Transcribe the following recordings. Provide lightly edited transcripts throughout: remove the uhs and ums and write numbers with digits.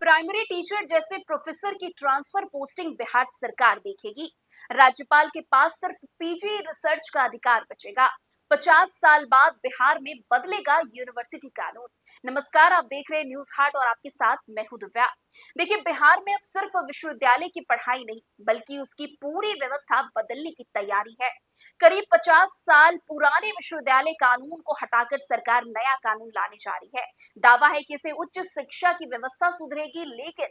Primary teacher जैसे professor की transfer posting Bihar सरकार देखेगी। राज्यपाल के पास सिर्फ पीजी रिसर्च का अधिकार बचेगा। 50 साल बाद बिहार में बदलेगा यूनिवर्सिटी कानून। नमस्कार, आप देख रहे हैं न्यूज हाट और आपके साथ मैं हूं दिव्या। देखिए, बिहार में अब सिर्फ विश्वविद्यालय की पढ़ाई नहीं बल्कि उसकी पूरी व्यवस्था बदलने की तैयारी है। करीब 50 साल पुराने विश्वविद्यालय कानून को हटाकर सरकार नया कानून लाने जा रही है। दावा है कि इससे उच्च शिक्षा की व्यवस्था सुधरेगी, लेकिन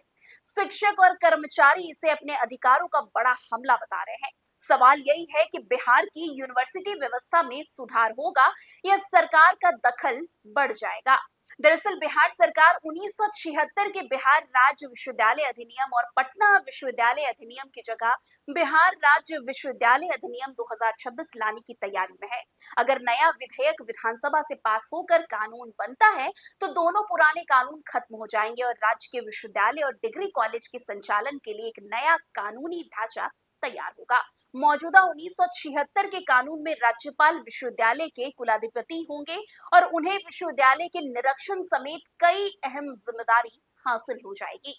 शिक्षक और कर्मचारी इसे अपने अधिकारों का बड़ा हमला बता रहे हैं। सवाल यही है कि बिहार की यूनिवर्सिटी व्यवस्था में सुधार होगा या सरकार का दखल बढ़ जाएगा। दरअसल बिहार सरकार 1976 के बिहार राज्य विश्वविद्यालय अधिनियम और पटना विश्वविद्यालय अधिनियम की जगह बिहार राज्य विश्वविद्यालय अधिनियम 2026 लाने की तैयारी में है। अगर नया विधेयक विधानसभा से पास होकर कानून बनता है तो दोनों पुराने कानून खत्म हो जाएंगे और राज्य के विश्वविद्यालय और डिग्री कॉलेज के संचालन के लिए एक नया कानूनी ढांचा तैयार होगा। मौजूदा 1976 के कानून में राज्यपाल विश्वविद्यालय के कुलाधिपति होंगे और उन्हें विश्वविद्यालय के निरीक्षण समेत कई अहम जिम्मेदारी हासिल हो जाएगी।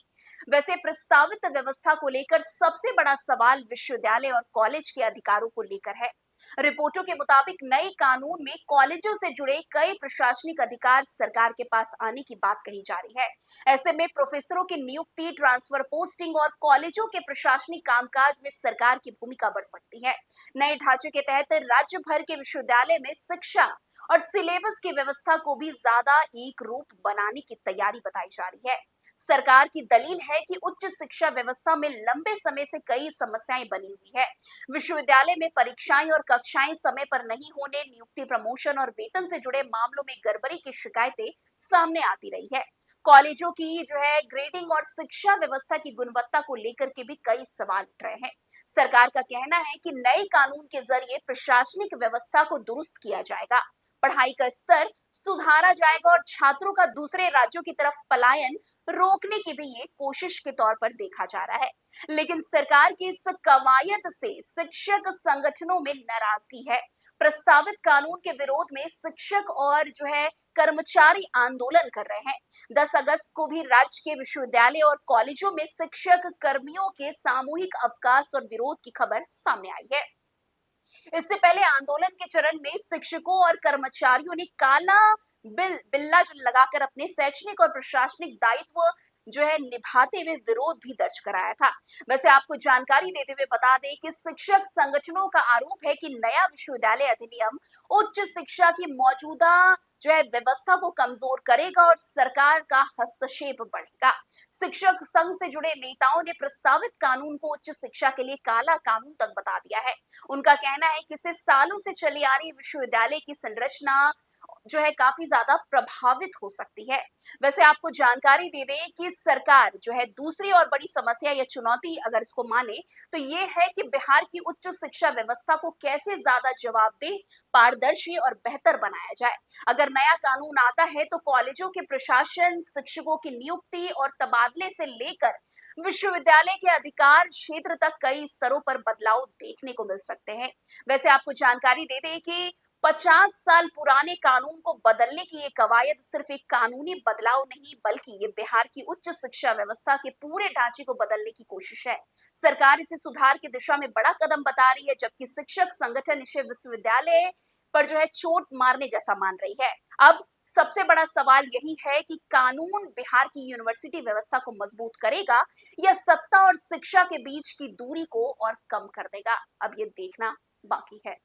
वैसे प्रस्तावित व्यवस्था को लेकर सबसे बड़ा सवाल विश्वविद्यालय और कॉलेज के अधिकारों को लेकर है। रिपोर्टों के मुताबिक नए कानून में कॉलेजों से जुड़े कई प्रशासनिक अधिकार सरकार के पास आने की बात कही जा रही है। ऐसे में प्रोफेसरों की नियुक्ति, ट्रांसफर पोस्टिंग और कॉलेजों के प्रशासनिक कामकाज में सरकार की भूमिका बढ़ सकती है। नए ढांचे के तहत राज्य भर के विश्वविद्यालय में शिक्षा और सिलेबस की व्यवस्था को भी ज्यादा एक रूप बनाने की तैयारी बताई जा रही है। सरकार की दलील है कि उच्च शिक्षा व्यवस्था में लंबे समय से कई समस्याएं बनी हुई है। विश्वविद्यालय में परीक्षाएं और कक्षाएं समय पर नहीं होने, नियुक्ति, प्रमोशन और वेतन से जुड़े मामलों में गड़बड़ी की शिकायतें सामने आती रही है। कॉलेजों की ग्रेडिंग और शिक्षा व्यवस्था की गुणवत्ता को लेकर के भी कई सवाल उठ रहे हैं। सरकार का कहना है कि नए कानून के जरिए प्रशासनिक व्यवस्था को दुरुस्त किया जाएगा, पढ़ाई का स्तर सुधारा जाएगा और छात्रों का दूसरे राज्यों की तरफ पलायन रोकने की भी ये कोशिश के तौर पर देखा जा रहा है। लेकिन सरकार की इस कवायद से शिक्षक संगठनों में नाराजगी है। प्रस्तावित कानून के विरोध में शिक्षक और कर्मचारी आंदोलन कर रहे हैं। 10 अगस्त को भी राज्य के विश्वविद्यालय और कॉलेजों में शिक्षक कर्मियों के सामूहिक अवकाश और विरोध की खबर सामने आई है। इससे पहले आंदोलन के चरण में शिक्षकों और कर्मचारियों ने काला बिल्ला लगाकर अपने शैक्षणिक और प्रशासनिक दायित्व निभाते हुए विरोध भी दर्ज कराया था। वैसे आपको जानकारी देते हुए बता दें कि शिक्षक संगठनों का आरोप है कि नया विश्वविद्यालय अधिनियम उच्च शिक्षा की मौजूदा व्यवस्था को कमजोर करेगा और सरकार का हस्तक्षेप बढ़ेगा। शिक्षक संघ से जुड़े नेताओं ने प्रस्तावित कानून को उच्च शिक्षा के लिए काला कानून तक बता दिया है। उनका कहना है कि इससे सालों से चली आ रही विश्वविद्यालय की संरचना काफी ज्यादा प्रभावित हो सकती है। वैसे आपको जानकारी दे दें कि सरकार दूसरी और बड़ी समस्या या चुनौती अगर इसको माने तो ये है कि बिहार की उच्च शिक्षा व्यवस्था को कैसे ज्यादा जवाबदेह, पारदर्शी और बेहतर बनाया जाए। अगर नया कानून आता है तो कॉलेजों के प्रशासन, शिक्षकों की नियुक्ति और तबादले से लेकर विश्वविद्यालय के अधिकार क्षेत्र तक कई स्तरों पर बदलाव देखने को मिल सकते हैं। वैसे आपको जानकारी दे दें कि 50 साल पुराने कानून को बदलने की ये कवायद सिर्फ एक कानूनी बदलाव नहीं बल्कि ये बिहार की उच्च शिक्षा व्यवस्था के पूरे ढांचे को बदलने की कोशिश है। सरकार इसे सुधार की दिशा में बड़ा कदम बता रही है, जबकि शिक्षक संगठन इसे विश्वविद्यालय पर चोट मारने जैसा मान रही है। अब सबसे बड़ा सवाल यही है कि कानून बिहार की यूनिवर्सिटी व्यवस्था को मजबूत करेगा या सत्ता और शिक्षा के बीच की दूरी को और कम कर देगा। अब ये देखना बाकी है।